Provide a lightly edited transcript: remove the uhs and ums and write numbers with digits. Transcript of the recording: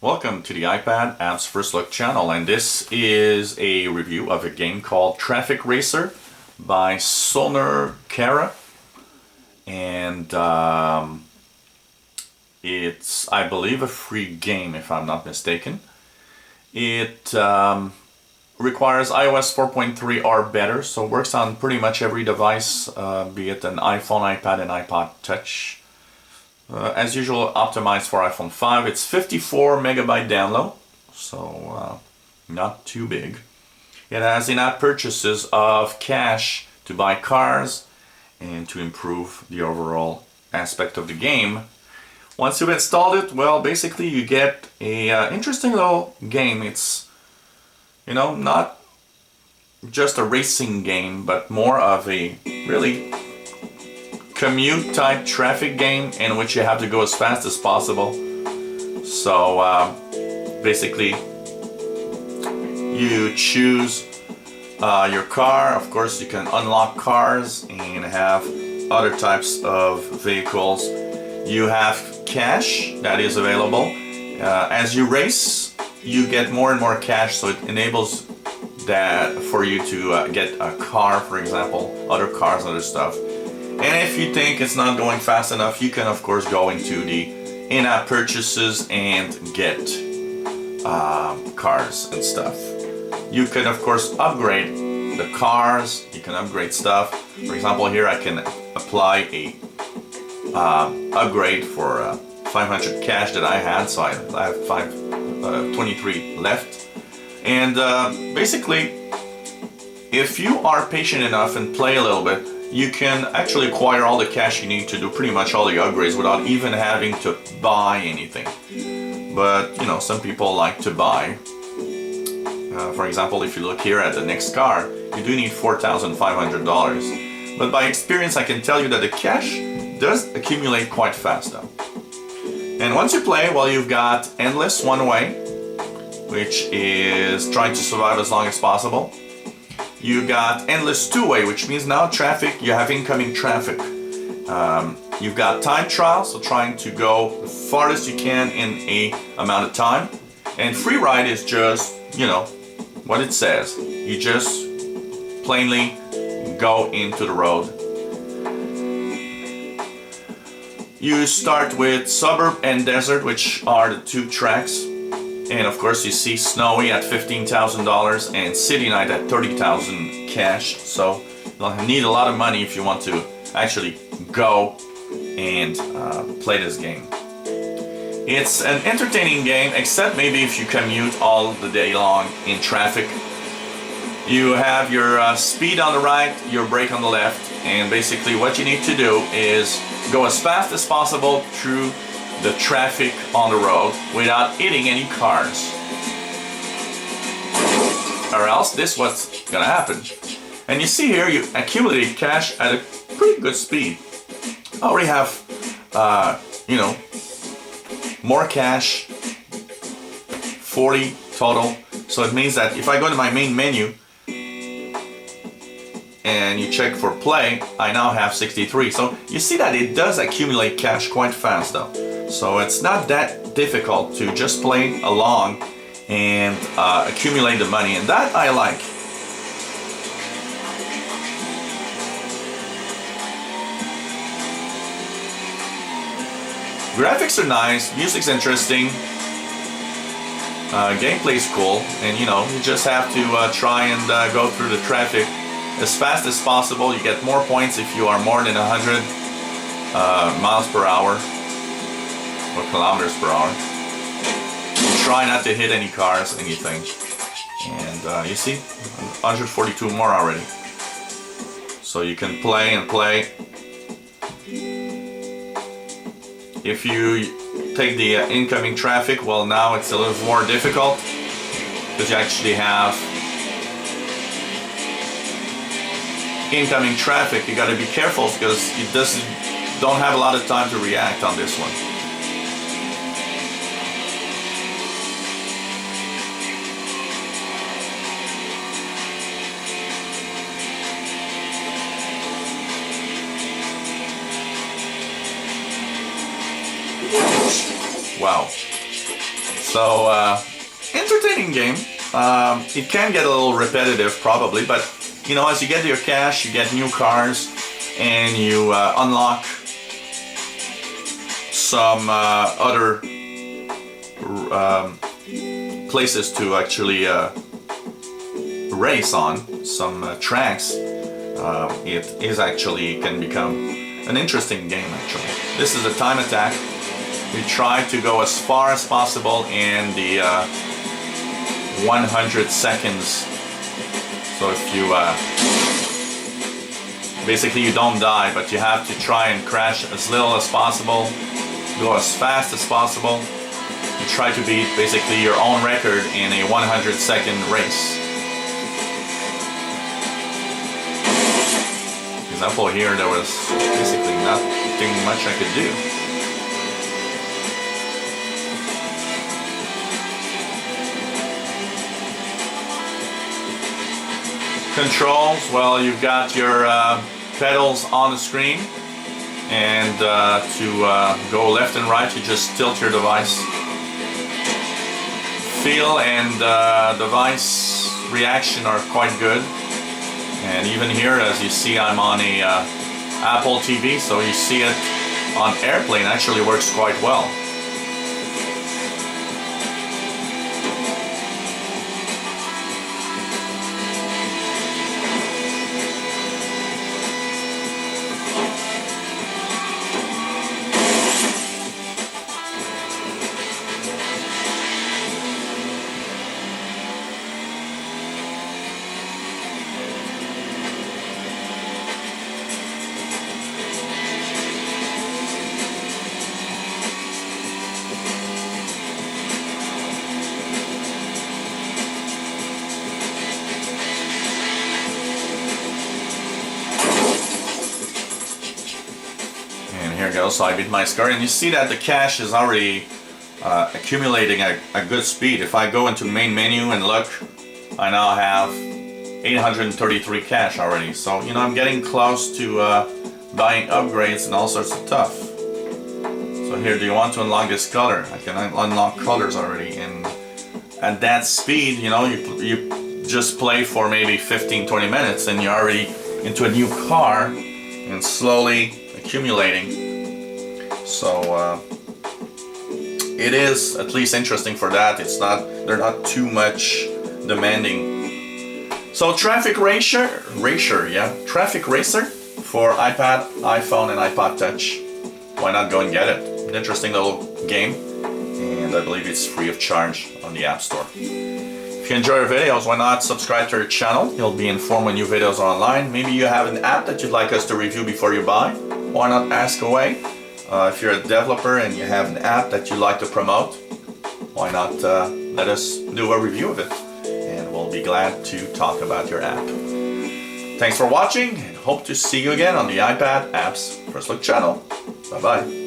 Welcome to the iPad Apps First Look channel, and this is a review of a game called Traffic Racer by Soner Kara, and it's, I believe, a free game if I'm not mistaken. It requires iOS 4.3 or better, so it works on pretty much every device, be it an iPhone, iPad, and iPod Touch. As usual, optimized for iPhone 5. It's 54 megabyte download, so not too big. It has in-app purchases of cash to buy cars and to improve the overall aspect of the game. Once you've installed it, well, basically you get a interesting little game. It's, not just a racing game, but more of a really commute type traffic game in which you have to go as fast as possible. So basically you choose your car. Of course, you can unlock cars and have other types of vehicles. You have cash that is available. As you race, you get more and more cash, so it enables that for you to get a car, for example, other cars, other stuff. And if you think it's not going fast enough, you can of course go into the in-app purchases and get cars and stuff. You can of course upgrade the cars, you can upgrade stuff. For example, here I can apply a upgrade for 500 cash that I had, so I have 23 left. And basically, if you are patient enough and play a little bit, you can actually acquire all the cash you need to do pretty much all the upgrades without even having to buy anything. But, some people like to buy. For example, if you look here at the next car, you do need $4,500. But by experience, I can tell you that the cash does accumulate quite fast though. And once you play, well, you've got Endless One Way, which is trying to survive as long as possible. You got Endless Two-Way, which means now traffic, you have incoming traffic. You've got Time Trial, so trying to go the farthest you can in a amount of time. And Free Ride is just, what it says. You just plainly go into the road. You start with Suburb and Desert, which are the two tracks. And of course you see Snowy at $15,000 and City Night at $30,000 cash. So you'll need a lot of money if you want to actually go and play this game. It's an entertaining game, except maybe if you commute all the day long in traffic. You have your speed on the right, your brake on the left, and basically what you need to do is go as fast as possible through the traffic on the road without hitting any cars, or else this is what's gonna happen. And you see here, you accumulate cash at a pretty good speed. I already have more cash, 40 total. So it means that if I go to my main menu and you check for play, I now have 63. So you see that it does accumulate cash quite fast though. So it's not that difficult to just play along and accumulate the money, and that I like. Graphics are nice, music's interesting, gameplay's cool, and you just have to try and go through the traffic as fast as possible. You get more points if you are more than 100 miles per hour. Or kilometers per hour. You try not to hit any cars, anything. And you see, 142 more already. So you can play and play. If you take the incoming traffic, well, now it's a little more difficult because you actually have incoming traffic. You got to be careful because it don't have a lot of time to react on this one. Wow. So, entertaining game. It can get a little repetitive probably, but you know, as you get your cash, you get new cars, and you unlock some other places to actually race on, some tracks. It is actually can become an interesting game actually. This is a time attack. We try to go as far as possible in the 100 seconds. So if you basically you don't die, but you have to try and crash as little as possible, go as fast as possible, and try to beat basically your own record in a 100-second race. For example, here there was basically nothing much I could do. Controls, well, you've got your pedals on the screen, and to go left and right you just tilt your device. Feel and device reaction are quite good, and even here, as you see, I'm on a Apple TV, so you see it on airplane actually works quite well. Here goes, so I beat my score, and you see that the cash is already accumulating at a good speed. If I go into main menu and look, I now have 833 cash already. So, you know, I'm getting close to buying upgrades and all sorts of stuff. So here, do you want to unlock this color? I can unlock colors already, and at that speed, you know, you just play for maybe 15-20 minutes and you're already into a new car and slowly accumulating. So it is at least interesting for that. They're not too much demanding. So Traffic Racer, Traffic Racer for iPad, iPhone, and iPod Touch. Why not go and get it? An interesting little game, and I believe it's free of charge on the App Store. If you enjoy our videos, why not subscribe to our channel? You'll be informed when new videos are online. Maybe you have an app that you'd like us to review before you buy. Why not ask away? If you're a developer and you have an app that you'd like to promote, why not let us do a review of it, and we'll be glad to talk about your app. Thanks for watching, and hope to see you again on the iPad Apps First Look channel. Bye bye.